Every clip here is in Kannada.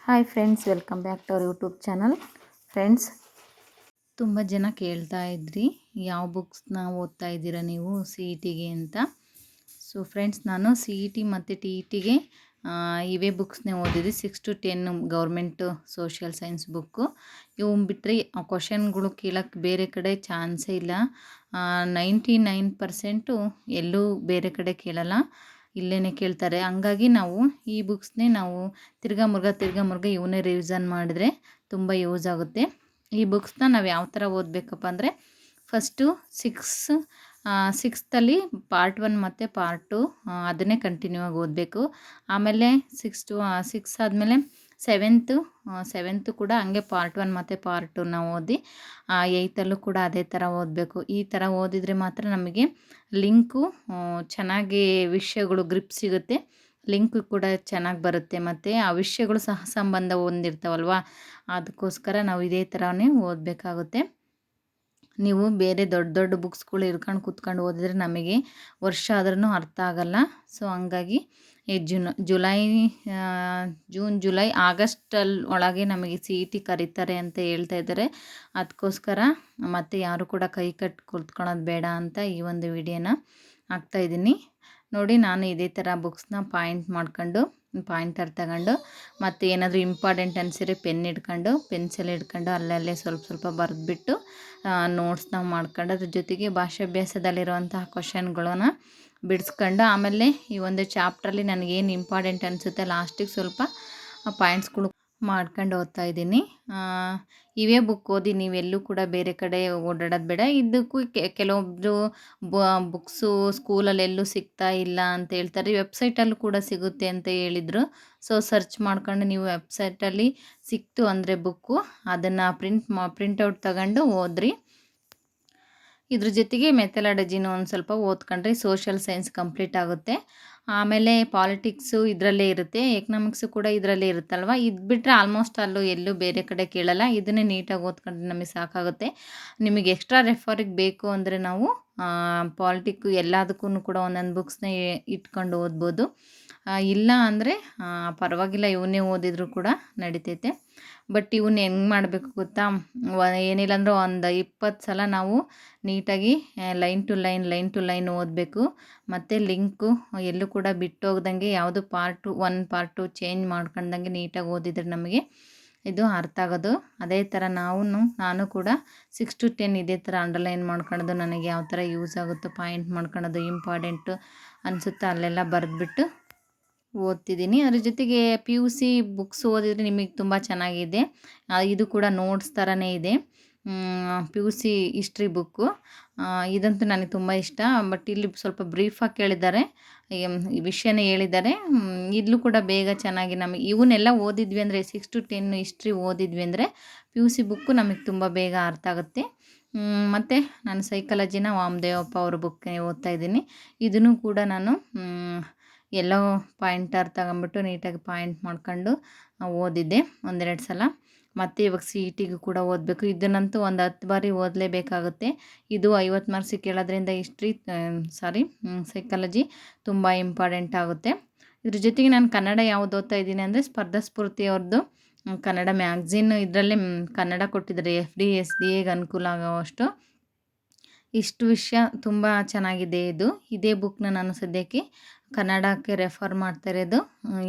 Hi friends, welcome back to our YouTube channel. Friends, ತುಂಬ ಜನ ಕೇಳ್ತಾ ಇದ್ರಿ ಯಾವ ಬುಕ್ಸ್ನ ಓದ್ತಾ ಇದ್ದೀರಾ ನೀವು ಸಿ ಇ ಟಿಗೆ ಅಂತ. ಸೊ ಫ್ರೆಂಡ್ಸ್, ನಾನು ಸಿ ಇ ಟಿ ಮತ್ತು ಟಿ ಇ ಟಿಗೆ ಇವೇ ಬುಕ್ಸ್ನೇ ಓದಿದ್ದೆ. 6 to 10 government social science book. ಇವು ಬಿಟ್ಟರೆ ಕ್ವಶನ್ಗಳು ಕೇಳೋಕ್ಕೆ ಬೇರೆ ಕಡೆ ಚಾನ್ಸೇ ಇಲ್ಲ. 99% ಎಲ್ಲೂ ಬೇರೆ ಕಡೆ ಕೇಳಲ್ಲ, ಇಲ್ಲೇ ಕೇಳ್ತಾರೆ. ಹಂಗಾಗಿ ನಾವು ಈ ಬುಕ್ಸ್ನೇ ನಾವು ತಿರ್ಗಾ ಮುರ್ಗ ಇವನ್ನೇ ರಿವಿಸನ್ ಮಾಡಿದ್ರೆ ತುಂಬ ಯೂಸ್ ಆಗುತ್ತೆ. ಈ ಬುಕ್ಸ್ನ ನಾವು ಯಾವ ಥರ ಓದಬೇಕಪ್ಪ ಅಂದರೆ, ಫಸ್ಟು ಸಿಕ್ಸ್ತಲ್ಲಿ ಪಾರ್ಟ್ 1 ಮತ್ತು ಪಾರ್ಟ್ 2 ಅದನ್ನೇ ಕಂಟಿನ್ಯೂ ಆಗಿ ಓದಬೇಕು. ಆಮೇಲೆ 6 ಆದಮೇಲೆ ಸೆವೆಂತು ಕೂಡ ಹಂಗೆ ಪಾರ್ಟ್ 1 ಮತ್ತು ಪಾರ್ಟ್ 2ನ ಓದಿ 8ಅಲ್ಲೂ ಕೂಡ ಅದೇ ಥರ ಓದಬೇಕು. ಈ ಥರ ಓದಿದರೆ ಮಾತ್ರ ನಮಗೆ ಲಿಂಕು ಚೆನ್ನಾಗಿ ವಿಷಯಗಳು ಗ್ರಿಪ್ ಸಿಗುತ್ತೆ, ಲಿಂಕು ಕೂಡ ಚೆನ್ನಾಗಿ ಬರುತ್ತೆ, ಮತ್ತು ಆ ವಿಷಯಗಳು ಸಹ ಸಂಬಂಧ ಹೊಂದಿರ್ತಾವಲ್ವ, ಅದಕ್ಕೋಸ್ಕರ ನಾವು ಇದೇ ಥರನೇ ಓದಬೇಕಾಗುತ್ತೆ. ನೀವು ಬೇರೆ ದೊಡ್ಡ ದೊಡ್ಡ ಬುಕ್ಸ್ಗಳು ಇರ್ಕೊಂಡು ಕೂತ್ಕೊಂಡು ಓದಿದ್ರೆ ನಮಗೆ ವರ್ಷ ಆದ್ರೂ ಅರ್ಥ ಆಗಲ್ಲ. ಸೊ ಹಂಗಾಗಿ ಈ ಜೂನ್ ಜುಲೈ ಆಗಸ್ಟಲ್ಲಿ ಒಳಗೆ ನಮಗೆ ಸಿ ಇ ಟಿ ಕರೀತಾರೆ ಅಂತ ಹೇಳ್ತಾ ಇದ್ದಾರೆ. ಅದಕ್ಕೋಸ್ಕರ ಮತ್ತೆ ಯಾರು ಕೂಡ ಕೈ ಕಟ್ಟಿ ಕೂತ್ಕೊಳ್ಳೋದು ಬೇಡ ಅಂತ ಈ ಒಂದು ವಿಡಿಯೋನ ಹಾಕ್ತಾಯಿದ್ದೀನಿ. ನೋಡಿ, ನಾನು ಇದೇ ಥರ ಬುಕ್ಸ್ನ ಪಾಯಿಂಟರ್ ತಗೊಂಡು ಮತ್ತು ಏನಾದರೂ ಇಂಪಾರ್ಟೆಂಟ್ ಅನಿಸಿದ್ರೆ ಪೆನ್ಸಿಲ್ ಹಿಡ್ಕೊಂಡು ಅಲ್ಲಲ್ಲೇ ಸ್ವಲ್ಪ ಬರೆದ್ಬಿಟ್ಟು ನೋಟ್ಸ್ನ ಮಾಡ್ಕೊಂಡು, ಅದ್ರ ಜೊತೆಗೆ ಭಾಷಾಭ್ಯಾಸದಲ್ಲಿರುವಂತಹ ಕ್ವಶನ್ಗಳನ್ನ ಬಿಡಿಸ್ಕೊಂಡು, ಆಮೇಲೆ ಈ ಒಂದು ಚಾಪ್ಟ್ರಲ್ಲಿ ನನಗೇನು ಇಂಪಾರ್ಟೆಂಟ್ ಅನಿಸುತ್ತೆ ಲಾಸ್ಟಿಗೆ ಸ್ವಲ್ಪ ಪಾಯಿಂಟ್ಸ್ಗಳು ಮಾಡ್ಕೊಂಡು ಓದ್ತಾ ಇದ್ದೀನಿ. ಇವೇ ಬುಕ್ ಓದಿ ನೀವೆಲ್ಲೂ ಕೂಡ ಬೇರೆ ಕಡೆ ಓಡಾಡೋದು ಬೇಡ. ಇದಕ್ಕೂ ಕೆಲವೊಬ್ಬರು ಬುಕ್ಸು ಸ್ಕೂಲಲ್ಲಿ ಎಲ್ಲೂ ಸಿಗ್ತಾ ಇಲ್ಲ ಅಂತ ಹೇಳ್ತಾರೆ, ವೆಬ್ಸೈಟಲ್ಲೂ ಕೂಡ ಸಿಗುತ್ತೆ ಅಂತ ಹೇಳಿದರು. ಸೊ ಸರ್ಚ್ ಮಾಡ್ಕೊಂಡು ನೀವು ವೆಬ್ಸೈಟಲ್ಲಿ ಸಿಕ್ತು ಅಂದರೆ ಬುಕ್ಕು ಅದನ್ನು ಪ್ರಿಂಟೌಟ್ ತಗೊಂಡು ಓದ್ರಿ. ಇದ್ರ ಜೊತೆಗೆ ಮೆಥಡಾಲಜಿನೂ ಒಂದು ಸ್ವಲ್ಪ ಓದ್ಕೊಂಡ್ರೆ ಸೋಷಿಯಲ್ ಸೈನ್ಸ್ ಕಂಪ್ಲೀಟ್ ಆಗುತ್ತೆ. ಆಮೇಲೆ ಪಾಲಿಟಿಕ್ಸು ಇದರಲ್ಲೇ ಇರುತ್ತೆ, ಎಕನಾಮಿಕ್ಸು ಕೂಡ ಇದರಲ್ಲೇ ಇರುತ್ತಲ್ವ. ಇದು ಬಿಟ್ಟರೆ ಆಲ್ಮೋಸ್ಟ್ ಎಲ್ಲೂ ಬೇರೆ ಕಡೆ ಕೇಳಲ್ಲ. ಇದನ್ನೇ ನೀಟಾಗಿ ಓದ್ಕೊಂಡ್ರೆ ನಮಗೆ ಸಾಕಾಗುತ್ತೆ. ನಿಮಗೆ ಎಕ್ಸ್ಟ್ರಾ ರೆಫರಿಗೆ ಬೇಕು ಅಂದರೆ ನಾವು ಪಾಲಿಟಿಕ್ಕು ಎಲ್ಲದಕ್ಕೂ ಕೂಡ ಒಂದೊಂದು ಬುಕ್ಸ್ನ ಇಟ್ಕೊಂಡು ಓದ್ಬೋದು. ಇಲ್ಲ ಅಂದರೆ ಪರವಾಗಿಲ್ಲ, ಇವನ್ನೇ ಓದಿದರೂ ಕೂಡ ನಡಿತೈತೆ. ಬಟ್ ಇವನ್ನ ಹೆಂಗೆ ಮಾಡಬೇಕು ಗೊತ್ತಾ, ಏನಿಲ್ಲ ಅಂದರೆ ಒಂದು 20 ಸಲ ನಾವು ನೀಟಾಗಿ ಲೈನ್ ಟು ಲೈನ್ ಓದಬೇಕು. ಮತ್ತು ಲಿಂಕು ಎಲ್ಲೂ ಕೂಡ ಬಿಟ್ಟು ಹೋಗ್ದಂಗೆ, ಯಾವುದು ಪಾರ್ಟ್ 1 ಪಾರ್ಟ್ 2 ಚೇಂಜ್ ಮಾಡ್ಕೊಂಡಂಗೆ ನೀಟಾಗಿ ಓದಿದರೆ ನಮಗೆ ಇದು ಅರ್ಥ ಆಗೋದು. ಅದೇ ಥರ ನಾನು ಕೂಡ 6 to 10 ಇದೇ ಥರ ಅಂಡರ್ಲೈನ್ ಮಾಡ್ಕೊಳ್ಳೋದು, ನನಗೆ ಯಾವ ಥರ ಯೂಸ್ ಆಗುತ್ತೋ ಪಾಯಿಂಟ್ ಮಾಡ್ಕೊಳ್ಳೋದು, ಇಂಪಾರ್ಟೆಂಟು ಅನಿಸುತ್ತೋ ಅಲ್ಲೆಲ್ಲ ಬರೆದ್ಬಿಟ್ಟು ಓದ್ತಿದ್ದೀನಿ. ಅದ್ರ ಜೊತೆಗೆ ಪಿ ಯು ಸಿ ಬುಕ್ಸ್ ಓದಿದರೆ ನಿಮಗೆ ತುಂಬ ಚೆನ್ನಾಗಿದೆ. ಇದು ಕೂಡ ನೋಟ್ಸ್ ಥರನೇ ಇದೆ. P U C history book ಇದಂತೂ ನನಗೆ ತುಂಬ ಇಷ್ಟ. ಬಟ್ ಇಲ್ಲಿ ಸ್ವಲ್ಪ ಬ್ರೀಫಾಗಿ ಕೇಳಿದ್ದಾರೆ, ಈ ವಿಷಯನೇ ಹೇಳಿದ್ದಾರೆ. ಇಲ್ಲೂ ಕೂಡ ಬೇಗ ಚೆನ್ನಾಗಿ ನಮಗೆ ಇವನ್ನೆಲ್ಲ ಓದಿದ್ವಿ ಅಂದರೆ 6 to 10 ಹಿಸ್ಟ್ರಿ ಓದಿದ್ವಿ ಅಂದರೆ ಪಿ ಯು ಸಿ ಬುಕ್ಕು ನಮಗೆ ತುಂಬ ಬೇಗ ಅರ್ಥ ಆಗುತ್ತೆ. ಮತ್ತು ನಾನು ಸೈಕಾಲಜಿನ ವಾಮದೇವಪ್ಪ ಅವ್ರ ಬುಕ್ನೇ ಓದ್ತಾ ಇದ್ದೀನಿ. ಇದನ್ನು ಕೂಡ ನಾನು ಎಲ್ಲೋ ಪಾಯಿಂಟರ್ ತಗೊಂಬಿಟ್ಟು ನೀಟಾಗಿ ಪಾಯಿಂಟ್ ಮಾಡ್ಕೊಂಡು ಓದಿದ್ದೆ 1-2 ಸಲ. ಮತ್ತು ಇವಾಗ ಸಿ ಇ ಟಿಗೂ ಕೂಡ ಓದಬೇಕು. ಇದನ್ನಂತೂ ಒಂದು 10 ಬಾರಿ ಓದಲೇಬೇಕಾಗುತ್ತೆ. ಇದು 50 ಮಾರ್ಕ್ಸಿಗೆ ಕೇಳೋದ್ರಿಂದ ಸೈಕಾಲಜಿ ತುಂಬ ಇಂಪಾರ್ಟೆಂಟ್ ಆಗುತ್ತೆ. ಇದ್ರ ಜೊತೆಗೆ ನಾನು ಕನ್ನಡ ಯಾವುದು ಓದ್ತಾ ಇದ್ದೀನಿ ಅಂದರೆ ಸ್ಪರ್ಧಾ ಸ್ಫೂರ್ತಿ ಅವ್ರದ್ದು ಕನ್ನಡ ಮ್ಯಾಗ್ಝಿನ್, ಇದರಲ್ಲೇ ಕನ್ನಡ ಕೊಟ್ಟಿದ್ದಾರೆ. FD SDAಗೆ ಅನುಕೂಲ ಆಗೋವಷ್ಟು ಇಷ್ಟು ವಿಷಯ ತುಂಬ ಚೆನ್ನಾಗಿದೆ. ಇದೇ ಬುಕ್ನ ನಾನು ಸದ್ಯಕ್ಕೆ ಕನ್ನಡಕ್ಕೆ ರೆಫರ್ ಮಾಡ್ತಾ ಇರೋದು,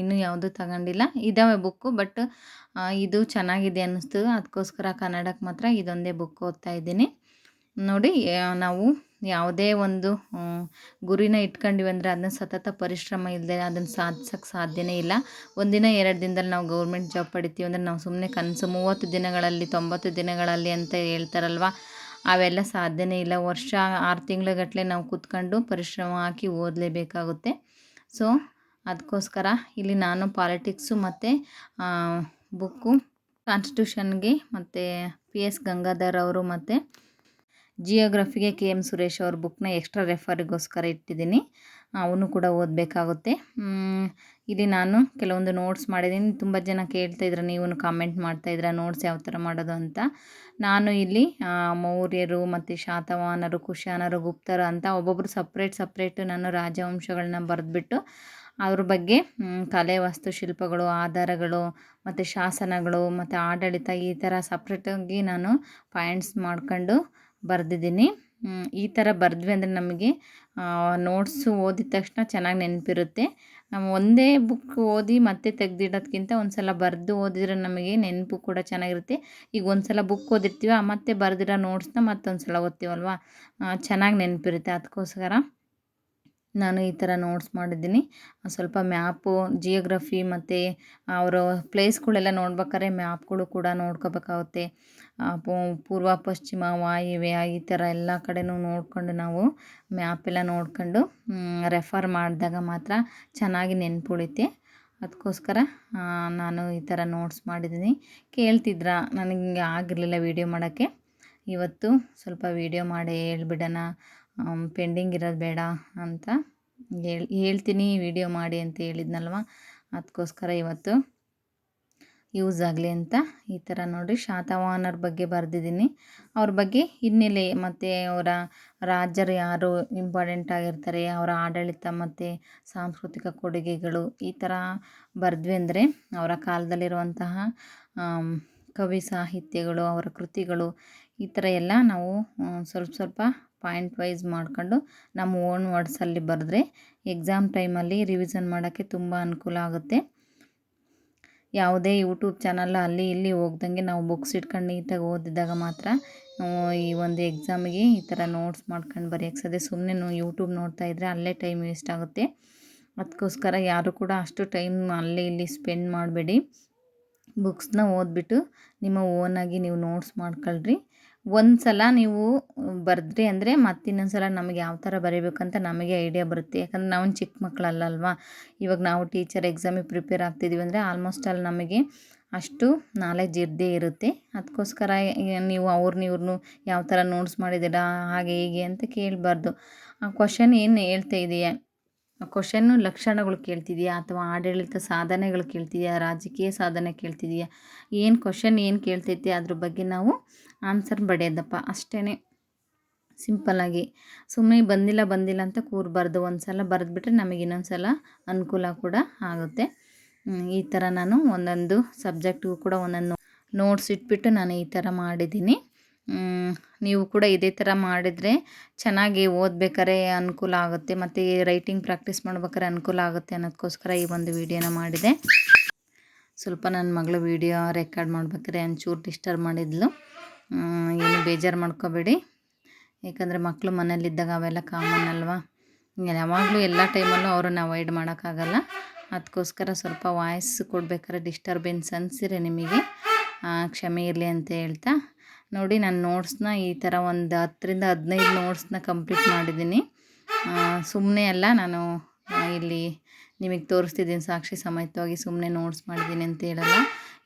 ಇನ್ನೂ ಯಾವುದೂ ತಗೊಂಡಿಲ್ಲ. ಇದ್ದಾವೆ ಬುಕ್ಕು, ಬಟ್ ಇದು ಚೆನ್ನಾಗಿದೆ ಅನ್ನಿಸ್ತು, ಅದಕ್ಕೋಸ್ಕರ ಕನ್ನಡಕ್ಕೆ ಮಾತ್ರ ಇದೊಂದೇ ಬುಕ್ ಓದ್ತಾ ಇದ್ದೀನಿ. ನೋಡಿ, ನಾವು ಯಾವುದೇ ಒಂದು ಗುರಿನ ಇಟ್ಕೊಂಡಿವಿ ಅಂದರೆ ಅದನ್ನ ಸತತ ಪರಿಶ್ರಮ ಇಲ್ಲದೆ ಅದನ್ನು ಸಾಧಿಸೋಕ್ಕೆ ಸಾಧ್ಯನೇ ಇಲ್ಲ. ಒಂದಿನ 2 ದಿನದಲ್ಲಿ ನಾವು ಗೌರ್ಮೆಂಟ್ ಜಾಬ್ ಪಡಿತೀವಿ ಅಂದರೆ ನಾವು ಸುಮ್ಮನೆ ಕನಸು 30 ದಿನಗಳಲ್ಲಿ 90 ದಿನಗಳಲ್ಲಿ ಅಂತ ಹೇಳ್ತಾರಲ್ವ, ಅವೆಲ್ಲ ಸಾಧ್ಯನೇ ಇಲ್ಲ. ವರ್ಷ 6 ತಿಂಗಳುಗಟ್ಟಲೆ ನಾವು ಕೂತ್ಕೊಂಡು ಪರಿಶ್ರಮ ಹಾಕಿ ಓದಲೇಬೇಕಾಗುತ್ತೆ. ಸೊ ಅದಕ್ಕೋಸ್ಕರ ಇಲ್ಲಿ ನಾನು ಪಾಲಿಟಿಕ್ಸು ಮತ್ತು ಬುಕ್ಕು ಕಾನ್ಸ್ಟಿಟ್ಯೂಷನ್ಗೆ ಮತ್ತು PS ಗಂಗಾಧರ್ ಅವರು ಮತ್ತು ಜಿಯೋಗ್ರಫಿಗೆ KM ಸುರೇಶ್ ಅವ್ರ ಬುಕ್ನ ಎಕ್ಸ್ಟ್ರಾ ರೆಫರಿಗೋಸ್ಕರ ಇಟ್ಟಿದ್ದೀನಿ, ಅವನು ಕೂಡ ಓದಬೇಕಾಗುತ್ತೆ. ಇಲ್ಲಿ ನಾನು ಕೆಲವೊಂದು ನೋಟ್ಸ್ ಮಾಡಿದ್ದೀನಿ. ತುಂಬ ಜನ ಕೇಳ್ತಾಯಿದ್ರು, ನೀವು ಕಾಮೆಂಟ್ ಮಾಡ್ತಾಯಿದ್ರ ನೋಟ್ಸ್ ಯಾವ ಥರ ಮಾಡೋದು ಅಂತ. ನಾನು ಇಲ್ಲಿ ಮೌರ್ಯರು ಮತ್ತು ಶಾತವಾಹನರು, ಕುಶಾನರು, ಗುಪ್ತರು ಅಂತ ಒಬ್ಬೊಬ್ಬರು ಸಪ್ರೇಟ್ ನಾನು ರಾಜವಂಶಗಳನ್ನ ಬರೆದ್ಬಿಟ್ಟು ಅವ್ರ ಬಗ್ಗೆ ಕಲೆ, ವಾಸ್ತುಶಿಲ್ಪಗಳು, ಆಧಾರಗಳು ಮತ್ತು ಶಾಸನಗಳು ಮತ್ತು ಆಡಳಿತ ಈ ಥರ ಸಪ್ರೇಟಾಗಿ ನಾನು ಪಾಯಿಂಟ್ಸ್ ಮಾಡ್ಕೊಂಡು ಬರೆದಿದ್ದೀನಿ. ಈ ಥರ ಬರೆದ್ವಿ ಅಂದರೆ ನಮಗೆ ನೋಟ್ಸು ಓದಿದ ತಕ್ಷಣ ಚೆನ್ನಾಗಿ ನೆನಪಿರುತ್ತೆ. ನಾವು ಒಂದೇ ಬುಕ್ ಓದಿ ಮತ್ತೆ ತೆಗೆದಿಡೋದ್ಕಿಂತ ಒಂದು ಸಲ ಬರೆದು ಓದಿದರೆ ನಮಗೆ ನೆನಪು ಕೂಡ ಚೆನ್ನಾಗಿರುತ್ತೆ. ಈಗ ಒಂದು ಸಲ ಬುಕ್ ಓದಿರ್ತೀವ ಮತ್ತೆ ಬರೆದಿರೋ ನೋಟ್ಸ್ನ ಮತ್ತೊಂದು ಸಲ ಓದ್ತೀವಲ್ವ, ಚೆನ್ನಾಗಿ ನೆನಪಿರುತ್ತೆ. ಅದಕ್ಕೋಸ್ಕರ ನಾನು ಈ ಥರ ನೋಟ್ಸ್ ಮಾಡಿದ್ದೀನಿ. ಸ್ವಲ್ಪ ಮ್ಯಾಪು, ಜಿಯೋಗ್ರಫಿ ಮತ್ತು ಅವರು ಪ್ಲೇಸ್ಗಳೆಲ್ಲ ನೋಡ್ಬೇಕಾದ್ರೆ ಮ್ಯಾಪ್ಗಳು ಕೂಡ ನೋಡ್ಕೋಬೇಕಾಗುತ್ತೆ. ಪೂರ್ವ, ಪಶ್ಚಿಮ, ವಾಯುವ್ಯ ಈ ಥರ ಎಲ್ಲ ಕಡೆನೂ ನೋಡ್ಕೊಂಡು ನಾವು ಮ್ಯಾಪೆಲ್ಲ ನೋಡ್ಕೊಂಡು ರೆಫರ್ ಮಾಡಿದಾಗ ಮಾತ್ರ ಚೆನ್ನಾಗಿ ನೆನ್ಪುಳಿತೆ. ಅದಕ್ಕೋಸ್ಕರ ನಾನು ಈ ಥರ ನೋಟ್ಸ್ ಮಾಡಿದ್ದೀನಿ. ಕೇಳ್ತಿದ್ರ ನನಗೆ ಆಗಿರಲಿಲ್ಲ ವೀಡಿಯೋ ಮಾಡೋಕ್ಕೆ. ಇವತ್ತು ಸ್ವಲ್ಪ ವೀಡಿಯೋ ಮಾಡಿ ಹೇಳ್ಬಿಡೋಣ, ಪೆಂಡಿಂಗ್ ಇರೋದು ಬೇಡ ಅಂತ ಹೇಳ್ತೀನಿ ವೀಡಿಯೋ ಮಾಡಿ ಅಂತ ಹೇಳಿದ್ನಲ್ವ, ಅದಕ್ಕೋಸ್ಕರ ಇವತ್ತು ಯೂಸ್ ಆಗಲಿ ಅಂತ ಈ ಥರ ನೋಡಿ ಶಾತವಾಹನರ ಬಗ್ಗೆ ಬರೆದಿದ್ದೀನಿ. ಅವ್ರ ಬಗ್ಗೆ ಹಿನ್ನೆಲೆ ಮತ್ತು ಅವರ ರಾಜರು ಯಾರು ಇಂಪಾರ್ಟೆಂಟ್ ಆಗಿರ್ತಾರೆ, ಅವರ ಆಡಳಿತ ಮತ್ತು ಸಾಂಸ್ಕೃತಿಕ ಕೊಡುಗೆಗಳು ಈ ಥರ ಬರೆದ್ವಿ ಅಂದರೆ ಅವರ ಕಾಲದಲ್ಲಿರುವಂತಹ ಕವಿ ಸಾಹಿತ್ಯಗಳು, ಅವರ ಕೃತಿಗಳು ಈ ಥರ ಎಲ್ಲ ನಾವು ಸ್ವಲ್ಪ ಪಾಯಿಂಟ್ ವೈಸ್ ಮಾಡ್ಕೊಂಡು ನಮ್ಮ ಓನ್ ವರ್ಡ್ಸಲ್ಲಿ ಬರೆದ್ರೆ ಎಕ್ಸಾಮ್ ಟೈಮಲ್ಲಿ ರಿವಿಷನ್ ಮಾಡೋಕ್ಕೆ ತುಂಬ ಅನುಕೂಲ ಆಗುತ್ತೆ. ಯಾವುದೇ ಯೂಟ್ಯೂಬ್ ಚಾನಲ್ ಅಲ್ಲಿ ಇಲ್ಲಿ ಹೋಗ್ದಂಗೆ ನಾವು ಬುಕ್ಸ್ ಇಟ್ಕೊಂಡು ನೀಟಾಗಿ ಓದಿದಾಗ ಮಾತ್ರ ಈ ಒಂದು ಎಕ್ಸಾಮಿಗೆ ಈ ಥರ ನೋಟ್ಸ್ ಮಾಡ್ಕೊಂಡು ಬರೆಯೋಕ್ಕೆ ಸಾಧ್ಯ. ಸುಮ್ಮನೆ ಯೂಟ್ಯೂಬ್ ನೋಡ್ತಾ ಇದ್ದರೆ ಅಲ್ಲೇ ಟೈಮ್ ವೇಸ್ಟ್ ಆಗುತ್ತೆ. ಅದಕ್ಕೋಸ್ಕರ ಯಾರು ಕೂಡ ಅಷ್ಟು ಟೈಮ್ ಅಲ್ಲಿ ಇಲ್ಲಿ ಸ್ಪೆಂಡ್ ಮಾಡಬೇಡಿ. ಬುಕ್ಸ್ನ ಓದ್ಬಿಟ್ಟು ನಿಮ್ಮ ಓನಾಗಿ ನೀವು ನೋಟ್ಸ್ ಮಾಡ್ಕೊಳ್ರಿ. ಒಂದು ಸಲ ನೀವು ಬರೆದ್ರಿ ಅಂದರೆ ಮತ್ತಿನ್ನೊಂದು ಸಲ ನಮಗೆ ಯಾವ ಥರ ಬರೀಬೇಕಂತ ನಮಗೆ ಐಡಿಯಾ ಬರುತ್ತೆ. ಯಾಕಂದರೆ ನಾವು ಚಿಕ್ಕ ಮಕ್ಕಳಲ್ಲಲ್ವಾ, ಇವಾಗ ನಾವು ಟೀಚರ್ ಎಕ್ಸಾಮಿಗೆ ಪ್ರಿಪೇರ್ ಆಗ್ತಿದ್ದೀವಿ ಅಂದರೆ ಆಲ್ಮೋಸ್ಟ್ ಅಲ್ಲಿ ನಮಗೆ ಅಷ್ಟು ನಾಲೆಜ್ ಇದ್ದೇ ಇರುತ್ತೆ. ಅದಕ್ಕೋಸ್ಕರ ನೀವು ಇವ್ರನ್ನೂ ಯಾವ ಥರ ನೋಟ್ಸ್ ಮಾಡಿದ್ದೀರಾ ಹಾಗೆ ಹೀಗೆ ಅಂತ ಕೇಳಬಾರ್ದು. ಆ ಕ್ವಶನ್ ಏನು ಹೇಳ್ತಾ ಇದೆಯಾ, ಕ್ವಶನ್ನು ಲಕ್ಷಣಗಳು ಕೇಳ್ತಿದೆಯಾ ಅಥವಾ ಆಡಳಿತ ಸಾಧನೆಗಳು ಕೇಳ್ತಿದೆಯಾ, ರಾಜಕೀಯ ಸಾಧನೆ ಕೇಳ್ತಿದೆಯಾ, ಏನು ಕ್ವಶನ್ ಏನು ಕೇಳ್ತೈತೆ ಅದ್ರ ಬಗ್ಗೆ ನಾವು ಆನ್ಸರ್ ಬರೆಯೋದಪ್ಪ ಅಷ್ಟೇ. ಸಿಂಪಲ್ಲಾಗಿ ಸುಮ್ಮನೆ ಬಂದಿಲ್ಲ ಅಂತ ಕೂರಬಾರ್ದು. ಒಂದು ಸಲ ಬರೆದ್ಬಿಟ್ರೆ ನಮಗೆ ಇನ್ನೊಂದು ಸಲ ಅನುಕೂಲ ಕೂಡ ಆಗುತ್ತೆ. ಈ ಥರ ನಾನು ಒಂದೊಂದು ಸಬ್ಜೆಕ್ಟಿಗೂ ಕೂಡ ಒಂದೊಂದು ನೋಟ್ಸ್ ಇಟ್ಬಿಟ್ಟು ನಾನು ಈ ಥರ ಮಾಡಿದ್ದೀನಿ. ನೀವು ಕೂಡ ಇದೇ ಥರ ಮಾಡಿದರೆ ಚೆನ್ನಾಗಿ ಓದಬೇಕಾದ್ರೆ ಅನುಕೂಲ ಆಗುತ್ತೆ ಮತ್ತು ರೈಟಿಂಗ್ ಪ್ರಾಕ್ಟೀಸ್ ಮಾಡ್ಬೇಕಾದ್ರೆ ಅನುಕೂಲ ಆಗುತ್ತೆ ಅನ್ನೋದಕ್ಕೋಸ್ಕರ ಈ ಒಂದು ವೀಡಿಯೋನ ಮಾಡಿದೆ. ಸ್ವಲ್ಪ ನನ್ನ ಮಗಳು ವೀಡಿಯೋ ರೆಕಾರ್ಡ್ ಮಾಡ್ಬೇಕಾದ್ರೆ ಒಂಚೂರು ಡಿಸ್ಟರ್ಬ್ ಮಾಡಿದ್ಲು. ಏನು ಬೇಜಾರು ಮಾಡ್ಕೋಬೇಡಿ, ಯಾಕಂದರೆ ಮಕ್ಕಳು ಮನೇಲಿದ್ದಾಗ ಅವೆಲ್ಲ ಕಾಮನ್ ಅಲ್ವಾ. ಯಾವಾಗಲೂ ಎಲ್ಲ ಟೈಮಲ್ಲೂ ಅವ್ರನ್ನ ಅವಾಯ್ಡ್ ಮಾಡೋಕ್ಕಾಗಲ್ಲ. ಅದಕ್ಕೋಸ್ಕರ ಸ್ವಲ್ಪ ವಾಯ್ಸ್ ಕೊಡ್ಬೇಕಾದ್ರೆ ಡಿಸ್ಟರ್ಬೆನ್ಸ್ ಅನಿಸಿದ್ರೆ ನಿಮಗೆ ಕ್ಷಮೆ ಇರಲಿ ಅಂತ ಹೇಳ್ತಾ ನೋಡಿ, ನಾನು ನೋಟ್ಸ್ನ ಈ ಥರ ಒಂದು 10ರಿಂದ 15 ನೋಟ್ಸ್ನ ಕಂಪ್ಲೀಟ್ ಮಾಡಿದ್ದೀನಿ. ಸುಮ್ಮನೆ ಅಲ್ಲ, ನಾನು ಇಲ್ಲಿ ನಿಮಗೆ ತೋರಿಸ್ತಿದ್ದೀನಿ ಸಾಕ್ಷಿ ಸಮೇತವಾಗಿ ಸುಮ್ಮನೆ ನೋಟ್ಸ್ ಮಾಡಿದ್ದೀನಿ ಅಂತ ಹೇಳಲ್ಲ.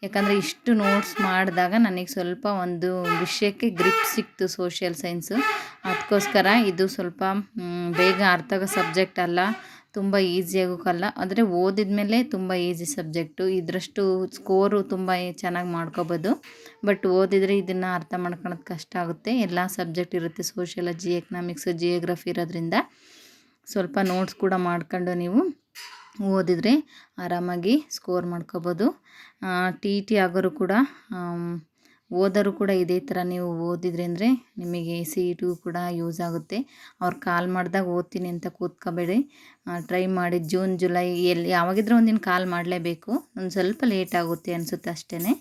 ಯಾಕಂದರೆ ಇಷ್ಟು ನೋಟ್ಸ್ ಮಾಡಿದಾಗ ನನಗೆ ಸ್ವಲ್ಪ ಒಂದು ವಿಷಯಕ್ಕೆ ಗ್ರಿಪ್ ಸಿಕ್ತು, ಸೋಷಿಯಲ್ ಸೈನ್ಸು. ಅದಕ್ಕೋಸ್ಕರ ಇದು ಸ್ವಲ್ಪ ಬೇಗ ಅರ್ಥ ಆಗೋ ಸಬ್ಜೆಕ್ಟ್ ಅಲ್ಲ, ತುಂಬ ಈಸಿಯಾಗೋಕ್ಕಲ್ಲ. ಆದರೆ ಓದಿದ ಮೇಲೆ ತುಂಬ ಈಸಿ ಸಬ್ಜೆಕ್ಟು. ಇದರಷ್ಟು ಸ್ಕೋರು ತುಂಬ ಚೆನ್ನಾಗಿ ಮಾಡ್ಕೋಬೋದು. ಬಟ್ ಓದಿದರೆ ಇದನ್ನು ಅರ್ಥ ಮಾಡ್ಕೊಳೋದು ಕಷ್ಟ ಆಗುತ್ತೆ. ಎಲ್ಲ ಸಬ್ಜೆಕ್ಟ್ ಇರುತ್ತೆ, ಸೋಷಿಯಾಲಜಿ, ಎಕನಾಮಿಕ್ಸು, ಜಿಯೋಗ್ರಫಿ ಇರೋದ್ರಿಂದ ಸ್ವಲ್ಪ ನೋಟ್ಸ್ ಕೂಡ ಮಾಡ್ಕೊಂಡು ನೀವು ಓದಿದರೆ ಆರಾಮಾಗಿ ಸ್ಕೋರ್ ಮಾಡ್ಕೋಬೋದು. ಟಿ ಆಗೋರು ಕೂಡ ಓದೋರು ಕೂಡ ಇದೇ ಥರ ನೀವು ಓದಿದ್ರಿ ಅಂದರೆ ನಿಮಗೆ CET ಕೂಡ ಯೂಸ್ ಆಗುತ್ತೆ. ಅವ್ರು ಕಾಲ್ ಮಾಡಿದಾಗ ಓದ್ತೀನಿ ಅಂತ ಕೂತ್ಕೋಬೇಡಿ, ಟ್ರೈ ಮಾಡಿ. ಜೂನ್ ಜುಲೈ ಯಾವಾಗಿದ್ರೂ ಒಂದಿನ ಕಾಲ್ ಮಾಡಲೇಬೇಕು. ಒಂದು ಸ್ವಲ್ಪ ಲೇಟ್ ಆಗುತ್ತೆ ಅನಿಸುತ್ತೆ ಅಷ್ಟೇ.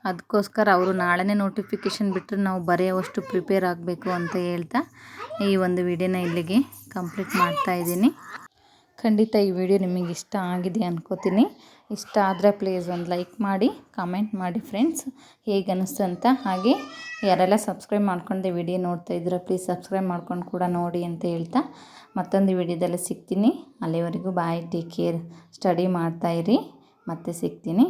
ಅದಕ್ಕೋಸ್ಕರ ಅವರು ನಾಳೆನೇ ನೋಟಿಫಿಕೇಷನ್ ಬಿಟ್ಟರೆ ನಾವು ಬರೆಯೋವಷ್ಟು ಪ್ರಿಪೇರ್ ಆಗಬೇಕು ಅಂತ ಹೇಳ್ತಾ ಈ ಒಂದು ವಿಡಿಯೋನ ಇಲ್ಲಿಗೆ ಕಂಪ್ಲೀಟ್ ಮಾಡ್ತಾಯಿದ್ದೀನಿ. ಖಂಡಿತ ಈ ವಿಡಿಯೋ ನಿಮಗೆ ಇಷ್ಟ ಆಗಿದೆ ಅನ್ಕೋತೀನಿ. ಇಷ್ಟ ಆದರೆ ಪ್ಲೀಸ್ ಒಂದು ಲೈಕ್ ಮಾಡಿ, ಕಮೆಂಟ್ ಮಾಡಿ ಫ್ರೆಂಡ್ಸ್, ಹೇಗೆ ಅನ್ನಿಸ್ತು ಅಂತ. ಹಾಗೆ ಯಾರೆಲ್ಲ ಸಬ್ಸ್ಕ್ರೈಬ್ ಮಾಡ್ಕೊಂಡೆ ವಿಡಿಯೋ ನೋಡ್ತಾ ಇದ್ದೀರಾ ಪ್ಲೀಸ್ ಸಬ್ಸ್ಕ್ರೈಬ್ ಮಾಡ್ಕೊಂಡು ಕೂಡ ನೋಡಿ ಅಂತ ಹೇಳ್ತಾ ಮತ್ತೊಂದು ವಿಡಿಯೋದಲ್ಲಿ ಸಿಗ್ತೀನಿ. ಅಲ್ಲಿವರೆಗೂ ಬಾಯ್, ಟೇಕ್ ಕೇರ್, ಸ್ಟಡಿ ಮಾಡ್ತಾಯಿರಿ, ಮತ್ತೆ ಸಿಗ್ತೀನಿ.